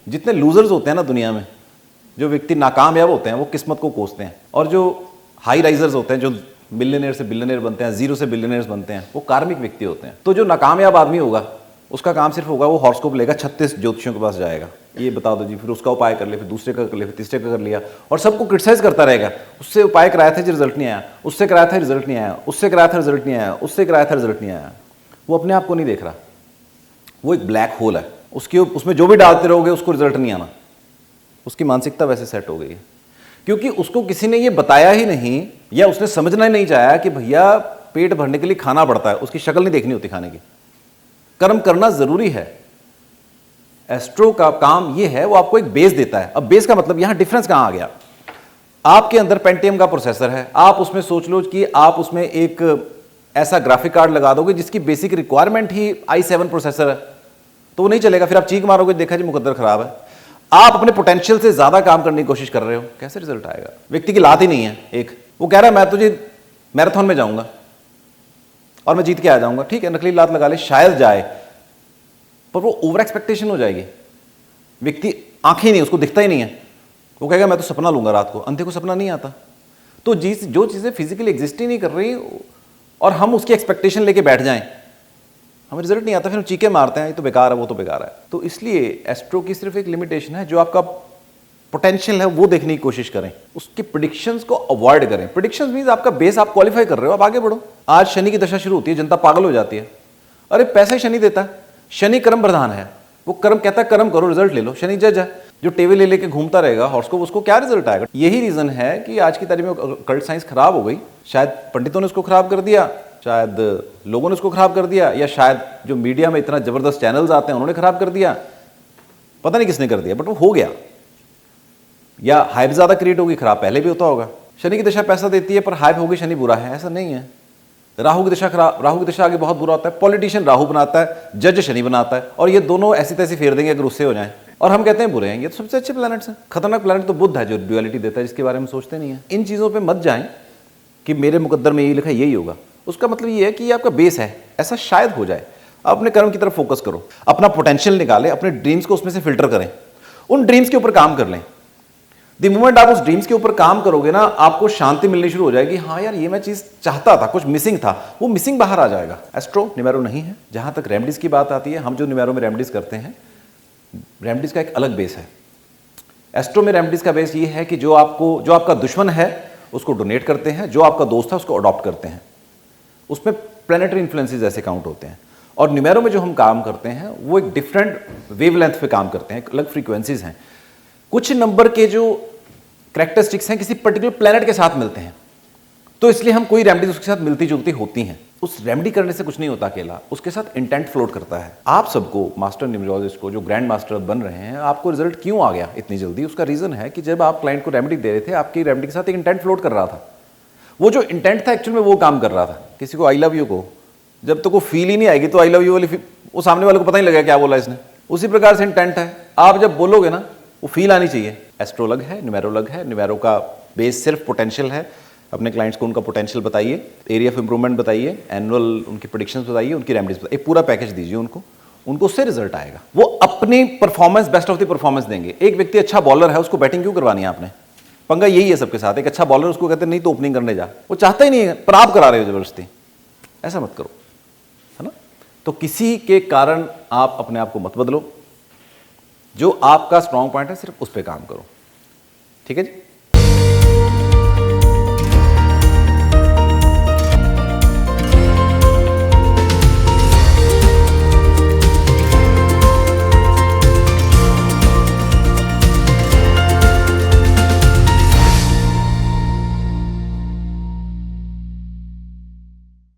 जितने लूजर्स होते हैं ना दुनिया में, जो व्यक्ति नाकामयाब होते हैं वो किस्मत को कोसते हैं, और जो हाई राइजर्स होते हैं, जो मिलियनेयर से बिलियनेयर बनते हैं, जीरो से बिलियनेयर्स बनते हैं, वो कार्मिक व्यक्ति होते हैं। तो जो नाकामयाब आदमी होगा उसका काम सिर्फ होगा वो हॉरोस्कोप लेगा, 36 ज्योतिषियों के पास जाएगा, ये बता दो जी, फिर उसका उपाय कर ले, फिर दूसरे का कर ले, फिर तीसरे का कर लिया, और सबको क्रिटिसाइज करता रहेगा। उससे उपाय कराया था, रिजल्ट नहीं आया, उससे कराया था, रिजल्ट नहीं आया, उससे कराया था, रिजल्ट नहीं आया, उससे कराया था, रिजल्ट नहीं आया। वो अपने आप को नहीं देख रहा, वो एक ब्लैक होल है, उसमें जो भी डालते रहोगे उसको रिजल्ट नहीं आना। उसकी मानसिकता वैसे सेट हो गई है, क्योंकि उसको किसी ने ये बताया ही नहीं, या उसने समझना ही नहीं चाहा कि भैया पेट भरने के लिए खाना पड़ता है, उसकी शक्ल नहीं देखनी होती खाने की। कर्म करना जरूरी है। एस्ट्रो का काम ये है, वो आपको एक बेस देता है। अब बेस का मतलब यहां डिफरेंस कहां आ गया? आपके अंदर पेंटियम का प्रोसेसर है, आप उसमें सोच लो कि आप उसमें एक ऐसा ग्राफिक कार्ड लगा दोगे जिसकी बेसिक रिक्वायरमेंट ही i7 प्रोसेसर है, तो वो नहीं चलेगा। फिर आप चीख मारोगे, देखा जी मुकद्दर खराब है। आप अपने पोटेंशियल से ज्यादा काम करने की कोशिश कर रहे हो, कैसे रिजल्ट आएगा? व्यक्ति की लात ही नहीं है। एक वो कह रहा है मैं तुझे मैराथन में जाऊंगा और मैं जीत के आ जाऊंगा, ठीक है, नकली लात लगा ले, शायद जाए, पर वो ओवर एक्सपेक्टेशन हो जाएगी। व्यक्ति आंखें नहीं, उसको दिखता ही नहीं है, वो कहेगा मैं तो सपना लूंगा रात को। अंधे को सपना नहीं आता। तो जो चीजें फिजिकली एग्जिस्ट ही नहीं कर रही और हम उसकी एक्सपेक्टेशन लेके बैठ जाएं, हमें रिजल्ट नहीं आता, फिर हम चीखे मारते हैं ये तो बेकार है, वो तो बेकार है। तो इसलिए एस्ट्रो की सिर्फ एक लिमिटेशन है, जो आपका पोटेंशियल है वो देखने की कोशिश करें, उसके प्रेडिक्शंस को अवॉइड करें। प्रेडिक्शंस मींस आपका बेस आप क्वालिफाई कर रहे हो, आप आगे बढ़ो। आज शनि की दशा शुरू होती है, जनता पागल हो जाती है, अरे पैसा ही शनि देता है, शनि कर्म प्रधान है, वो कर्म कहता है कर्म करो रिजल्ट ले लो। शनि जज है, जो टेबल ले लेके घूमता रहेगा हॉरोस्कोप, उसको क्या रिजल्ट आएगा? यही रीजन है कि आज की तारीख में कल्ट साइंस खराब हो गई। शायद पंडितों ने उसको खराब कर दिया, शायद लोगों ने उसको खराब कर दिया, या शायद जो मीडिया में इतना जबरदस्त चैनल्स आते हैं उन्होंने खराब कर दिया, पता नहीं किसने कर दिया, बट वो हो गया। या हाइप ज्यादा क्रिएट होगी, खराब पहले भी होता होगा। शनि की दशा पैसा देती है पर हाइप होगी शनि बुरा है, ऐसा नहीं है। राहु की दशा खराब, राहु की दशा आगे बहुत बुरा होता है, पॉलिटिशियन राहु बनाता है, जज शनि बनाता है, और ये दोनों ऐसी तैसी फेर देंगे अगर उससे हो जाए, और हम कहते हैं बुरे हैं। ये तो सबसे अच्छे प्लैनेट्स हैं। खतरनाक प्लैनेट तो बुध है जो ड्युअलिटी देता है, जिसके बारे में सोचते नहीं है। इन चीजों पे मत जाएं कि मेरे मुकद्दर में यही लिखा यही होगा। उसका मतलब ये है कि ये आपका बेस है, ऐसा शायद हो जाए। आप अपने कर्म की तरफ फोकस करो, अपना पोटेंशियल निकालें, अपने ड्रीम्स को उसमें से फिल्टर करें, उन ड्रीम्स के ऊपर काम कर लें। द मोमेंट आप उस ड्रीम्स के ऊपर काम करोगे ना, आपको शांति मिलनी शुरू हो जाएगी। हाँ यार, ये मैं चीज चाहता था, कुछ मिसिंग था, वो मिसिंग बाहर आ जाएगा। एस्ट्रो निमेरो नहीं है। जहां तक रेमेडीज की बात आती है, हम जो निमेरो में रेमेडीज करते हैं, रेमेडीज का एक अलग बेस है। एस्ट्रो में रेमेडीज का बेस ये है कि जो आपका दुश्मन है उसको डोनेट करते हैं, जो आपका दोस्त है उसको अडॉप्ट करते हैं। उसमें प्लैनेटरी इन्फ्लुएंसेस ऐसे काउंट होते हैं। और न्यूमेरो में जो हम काम करते हैं वो एक डिफरेंट वेवलेंथ पे काम करते हैं, अलग फ्रीक्वेंसीज हैं। कुछ नंबर के जो कैरेक्टरिस्टिक्स हैं किसी पर्टिकुलर प्लैनेट के साथ मिलते हैं, तो इसलिए हम कोई रेमेडीज उसके साथ मिलती जुलती होती हैं। उस रेमेडी करने से कुछ नहीं होता अकेला, उसके साथ इंटेंट फ्लोट करता है। आप सबको, मास्टर न्यूमरोलॉजिस्ट को, जो ग्रैंड मास्टर बन रहे हैं, आपको रिजल्ट क्यों आ गया इतनी जल्दी? उसका रीजन है कि जब आप क्लाइंट को रेमेडी दे रहे थे, आपकी रेमेडी के साथ एक इंटेंट फ्लोट कर रहा था। वो जो इंटेंट था एक्चुअल में वो काम कर रहा था। किसी को आई लव यू को जब तक वो फील ही नहीं आएगी तो आई लव यू वाली वो सामने वाले को पता नहीं लगेगा क्या बोला इसने। उसी प्रकार से इंटेंट है, आप जब बोलोगे ना वो फील आनी चाहिए। एस्ट्रो अलग है, न्यूमेरो अलग है। न्यूमेरो का बेस सिर्फ पोटेंशियल है। अपने क्लाइंट्स को उनका पोटेंशियल बताइए, एरिया ऑफ इंप्रूवमेंट बताइए, एनुअल उनकी प्रेडिक्शंस बताइए, उनकी रेमेडीज बताइए, एक पूरा पैकेज दीजिए उनको उससे रिजल्ट आएगा। वो अपनी performance, best of the performance देंगे। एक व्यक्ति अच्छा बॉलर है, उसको बैटिंग क्यों करवानी है आपने? पंगा यही है सबके साथ। एक अच्छा बॉलर, उसको कहते हैं नहीं तो ओपनिंग करने जा, वो चाहता ही नहीं है, पर आप करा रहे हो जबरदस्ती। ऐसा मत करो, है ना? तो किसी के कारण आप अपने आप को मत बदलो। जो आपका स्ट्रॉन्ग पॉइंट है सिर्फ उस पर काम करो, ठीक है जी।